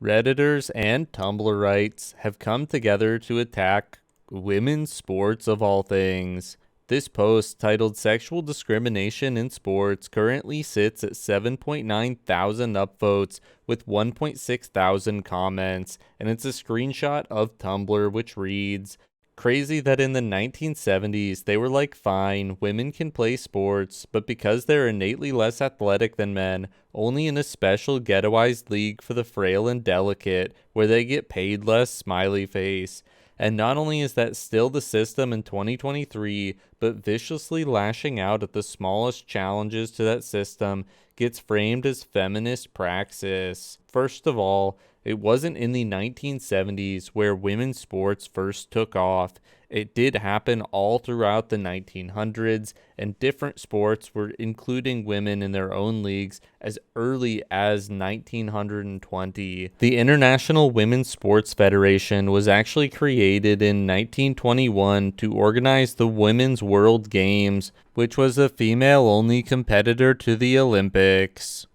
Redditors and Tumblrites have come together to attack women's sports of all things. This post, titled Sexual Discrimination in Sports, currently sits at 7.9 thousand upvotes with 1.6 thousand comments, and it's a screenshot of Tumblr, which reads, "Crazy that in the 1970s they were like, fine, women can play sports, but because they're innately less athletic than men, only in a special ghettoized league for the frail and delicate, where they get paid less, smiley face." And not only is that still the system in 2023, but viciously lashing out at the smallest challenges to that system gets framed as feminist praxis. First of all, it wasn't in the 1970s where women's sports first took off. It did happen all throughout the 1900s, and different sports were including women in their own leagues as early as 1920. The International Women's Sports Federation was actually created in 1921 to organize the Women's World Games, which was a female-only competitor to the Olympics.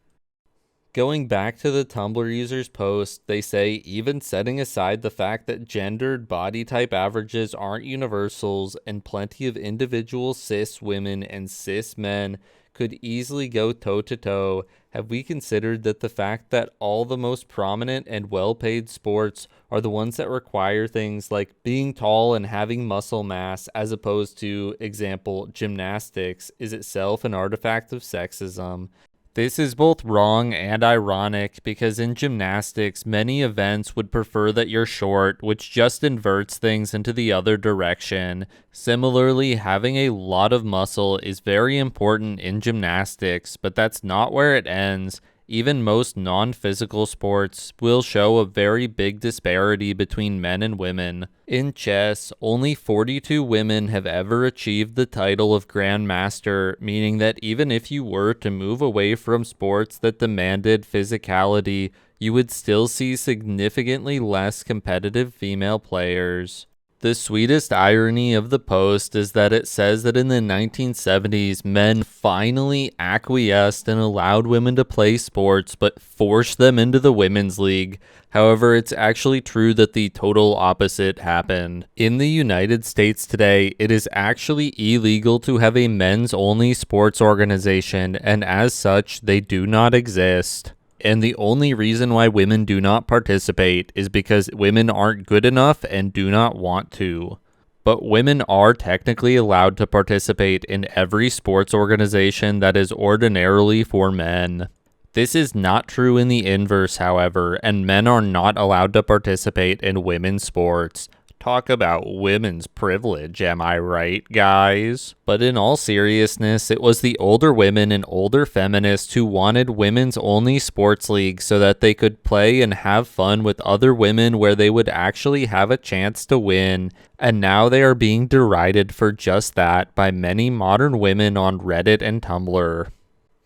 Going back to the Tumblr user's post, they say even setting aside the fact that gendered body type averages aren't universals and plenty of individual cis women and cis men could easily go toe to toe, have we considered that the fact that all the most prominent and well paid sports are the ones that require things like being tall and having muscle mass as opposed to, example, gymnastics is itself an artifact of sexism? This is both wrong and ironic because in gymnastics, many events would prefer that you're short, which just inverts things into the other direction. Similarly, having a lot of muscle is very important in gymnastics, but that's not where it ends. Even most non-physical sports will show a very big disparity between men and women. In chess, only 42 women have ever achieved the title of Grandmaster, meaning that even if you were to move away from sports that demanded physicality, you would still see significantly less competitive female players. The sweetest irony of the post is that it says that in the 1970s, men finally acquiesced and allowed women to play sports, but forced them into the women's league. However, it's actually true that the total opposite happened. In the United States today, it is actually illegal to have a men's-only sports organization, and as such, they do not exist. And the only reason why women do not participate is because women aren't good enough and do not want to. But women are technically allowed to participate in every sports organization that is ordinarily for men. This is not true in the inverse, however, and men are not allowed to participate in women's sports. Talk about women's privilege, am I right, guys? But in all seriousness, it was the older women and older feminists who wanted women's only sports leagues so that they could play and have fun with other women where they would actually have a chance to win. And now they are being derided for just that by many modern women on Reddit and Tumblr.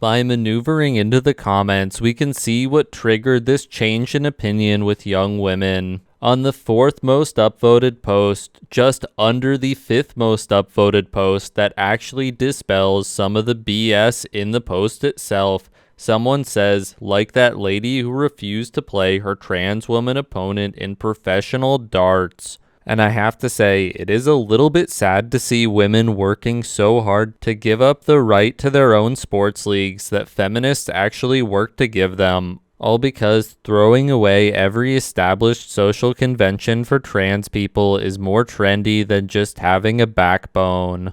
By maneuvering into the comments, we can see what triggered this change in opinion with young women. On the 4th most upvoted post, just under the 5th most upvoted post that actually dispels some of the BS in the post itself, someone says, like that lady who refused to play her trans woman opponent in professional darts. And I have to say, it is a little bit sad to see women working so hard to give up the right to their own sports leagues that feminists actually work to give them, all because throwing away every established social convention for trans people is more trendy than just having a backbone.